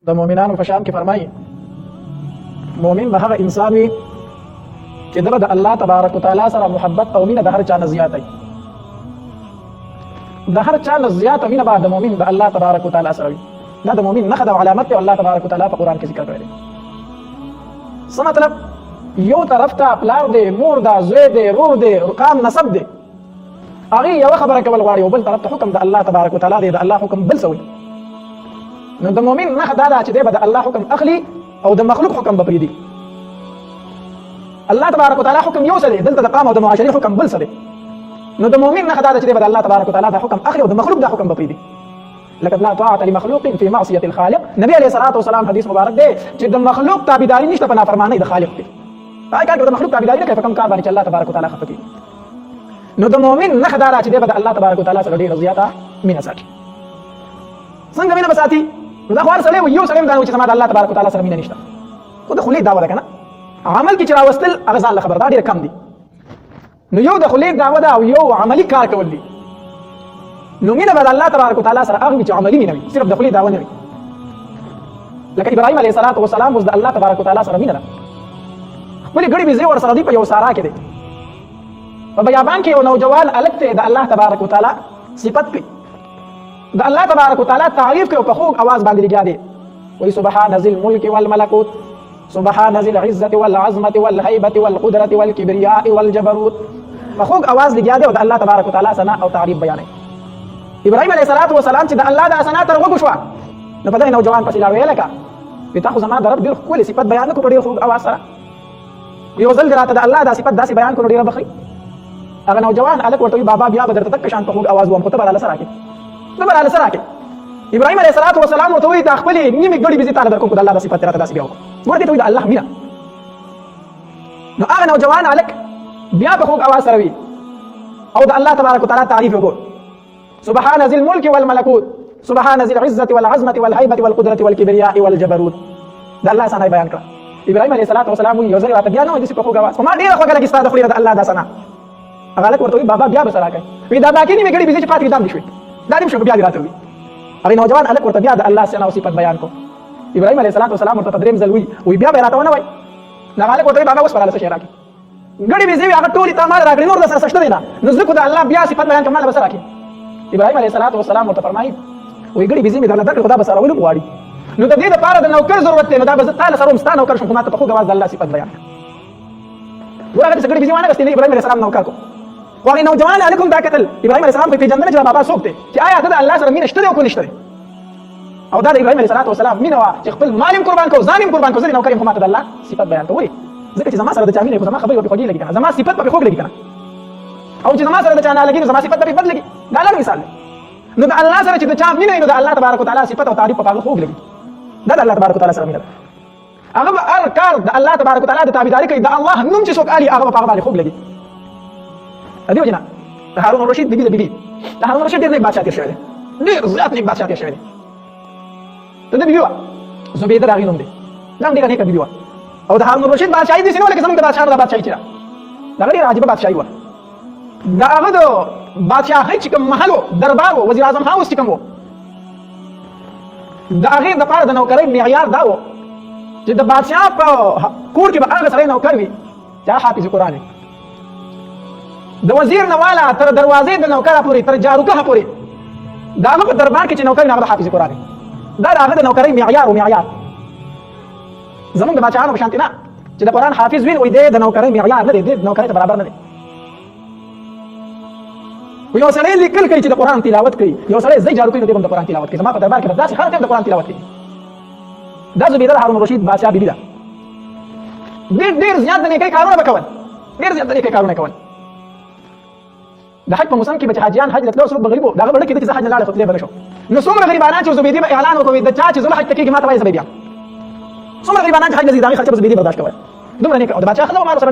د مؤمنانو په شان کې فرمایي مؤمن به هغه انسان وي چې دغه د الله تبارک وتعالى سره محبت او مینه د هر چا نه زیاته د هر چا نه زیاته مینه به د مؤمن د الله تبارک وتعالى سره وي. دا د مؤمن نښه او علامت دی الله تبارک وتعالى په قرآن کې ذکر کړی دی. څه مطلب؟ یو طرف ته پلار دی، مور ده، زوی دی، رور دی، رقام نسب دی، هغې یوه خبره کول غواړي او بل طرف ته حکم د الله تبارک وتعالى دی، د الله حکم بل څه وي. نو د مؤمن نښه دا ده چې دی به د الله حکم اخلي او د مخلوق حکم به پرېږدي. الله تبارک وتعالى حکم یو څه دی، دلته د قام او د معاشري حکم بل څه دی. نو د مؤمن نښه دا ده چې دی به د الله تبارک وتعالى دا حکم اخلي او د مخلوق دا حکم به پرېږدي. لقد لا طاعة لمخلوق في معصية الخالق. نبی علیه الصلاة والسلام حدیث مبارک دی چې د مخلوق تابعداري نشته په نافرمانۍ د خالق کې. هغه کار کې د مخلوق تابعداري نه کوي په کوم کار باندې چې الله تبارک وتعالى خفه کېږي. نو د مؤمن نښه دا ده چې دی به د الله تبارک وتعالى سره ډېره زیاته مینه ساتي. څنګه مینه به ساتي؟ نو دا خو هر سړی یو سړی هم دا نه وي چې زما د الله تبارک وتعالى سره مینه نشته، خو د خولې دعوه ده که نه، عمل کې چې راوستل هغه ځان له خبره دا ډېره کم دي. نو یو د خولې دعوه ده او یو عملي کار کول دي. نو مینه به د الله تبارک وتعالى سره هغه وي چې عملي مینه وي، صرف د خولې دعوه نه وي. لکه ابراهیم علیه الصلاة والسلام اوس د الله تبارک وتعالى سره مینه ده، خپلې ګړې بېزې ورسره دي په یو سارا کې دی. په بیابان کې یو نوجوان هلک دی د الله تبارک وتعالى صفت کوي، د الله تبارک وتعالى تعریف کوي او په خوږ اواز باندې لګیا دی، وایي سبحان ذي الملک والملکوت سبحان ذي العزة والعظمة والهيبة والقدرة والكبرياء والجبروت. په خوږ اواز لګیا دی او د الله تبارک وتعالى ثنا او تعریف بیانوي. ابراهیم علیه الصلاة والسلام چې د الله د ثنا تر غوږو شوه نو په دغې نوجوان پسې لا ویله که وایي تا خو زما د رب ډېر ښکلې صفت بیان نه کړو په ډېر خوږ اواز سره، یو ځل دې راته د الله دا صفت داسې بیان کړو ډېره بخري. هغه نوجوان هلک ورته وایي بابا بیا به درته دقه شان په خوږ اواز ووایم خو ته به راله څه راکړې، ته به راله څه راکړې. ابراهیم علیه الصلاة والسلام ورته وایي دا خپلې نیمې ګړې بېزې تاله در کوم خو د الله دا صفت راته داسې بیا وکړه. ګوره دې ته وایي د الله مینه. نو هغه نوجوان هلک بیا په خوږ اواز سره وي او د الله تبارک وتعالى تعریف وکړو سبحان ذي الملك والملكوت سبحان ذي العزة والعظمة والهيبة والقدرة والكبرياء والجبروت. د الله ثنا بیان کړه. ابراهیم علیه الصلاة والسلام وایي یو ځل راته بیا نه وایي داسې په خوږ اواز، خو ما ډېره خوږه لګي ستا د خولې د الله دا ثنا. هغه هلک ورته وایي بابا بیا به څه راکړې، وایي دا باقي نیمې ګړې بېزې چې پاتې وي دا هم دې شوې، دا دې هم شوې بیا دې راته وایي. هغې نوجوان هلک ورته بیا د الله ثنا او صفت بیان کړو. ابراهیم علیه الصلاة والسلام ورته په درېیم ځل وایي بیا به یې راته ونه وایي. نو هغه هلک ورته وایي بابا اوس به راله څه شی راکړې، ګړې بېزې وي هغه ټولې تا مال راکړې نور درسره څه شته دی نه، نو زه خو د الله بیا صفت بیان کړم ماله به څه راکړې. ابراهیم علیه الصلاة والسلام ورته فرمایي وایي ګړې بېزې مې درله درکړې خو دا به سره ولم غواړي، نو د دې دپاره د نوکر ضرورت دی، نو دا به زه تا له سره وم ستا نوکر شم خو ما ته په خوږ اواز د الله صفت بیان کړه. ګوره هغه داسې ګړې بېزې وانه اخېستې نه ابراهیم علیه السلام نوکر کړو، خو هغې نوجوان هلک هم دا کتل ابراهیم علیه السلام خو یې پېژندله چې دا بابا څوک دی، چې آیا ده د الله سره مینه شته دی او که نشته دی. او دا د ابراهیم علیه الصلاة والسلام مینه وه چې خپل مال هم قربان کړو ځان هم قربان کړو، زه دې نوکر یم خو ما ته د الله صفت بیان کړه. ولې؟ ځکه چې زما سره د چا مینه خو زما خبرې به پې خوږې لګي که نه، زما صفت به پې خوږ لګي که نه، او چې زما سره د چا نه لګي نو زما صفت به پې بد لګي. دا لږ مثال دی. نو د الله سره چې د چا مینه وي نو د الله تبارک وتعالى صفت او تعریف په هغه خوږ لګي. دا د الله تبارک وتعالى سره مینه ده. هغه به هر کار د الله تبارک وتعالى د تابعداري کوي، د الله نوم چې څوک الي هغه به په هغه باندې خوږ لګي. د دې وجې نه د هارون الرشید بیبي د بیبي د هارون الرشید ډېر نیک بادشاه تېر شوی دی، ډېر زیات نیک بادشاه تېر شوی دی. د ده بیبي وه زبیده د هغې نوم دی، دا هم ډېره نیکه بیبي وه. او د هارون الرشید بادشاهي داسې نه وه لکه زموږ د بادشاهانو دا بادشاهي چې ده، د هغه ډېره عجیبه بادشاهي وه. د هغه د بادشاهۍ چې کوم محل و دربار و وزیر اعظم هاوس چې کوم و د هغې دپاره د نوکرۍ معیار دا و چې د بادشاه په کور کې به هغه سړی نوکر وي چې هغه حافظ قرآن وي. د وزیر نه واله تر دروازې د نوکره پورې تر جاروګه پورې د هغه په دربار کې چې نوکر وي هغه به حافظ قرآن وي. دا د هغه د نوکرۍ معیار و معیار. زموږ د بادشاهانو په شانتې نه چې د قرآن حافظ وي وایي دی د نوکرۍ معیار نه دی، دی د نوکرۍ ته برابر نه دی. یو سړی لیکل کوي چې د قرآن تلاوت کوي، یو سړی زی جارو کوي نو دی به هم د قرآن تلاوت کوي. زما په دربار کې به داسې هر ټایم د قرآن تلاوت کوي. دا زبیده د هارون الرشید بادشاه بیبي ده. ډېر زیات د نیکۍ کارونه به کول، ډېر زیات د نیکۍ کارونه کول. د حج په موسم کې به چې حاجیان حج ته تلل څوک به غریب و د هغه به ډکې ده چې زه حج نه لاړې خو تللی به نه شو. نو څومره غریبانان چې زبیدې به اعلان وکړي د چا چې زه حج ته کېږي ما ته وایي زه به یې بیا څومره غریبانان چې حج نه ځي د هغې خرچه به زبیدې برداشت کوله. دومره نیکه او د بادشاه ښځه به ما سره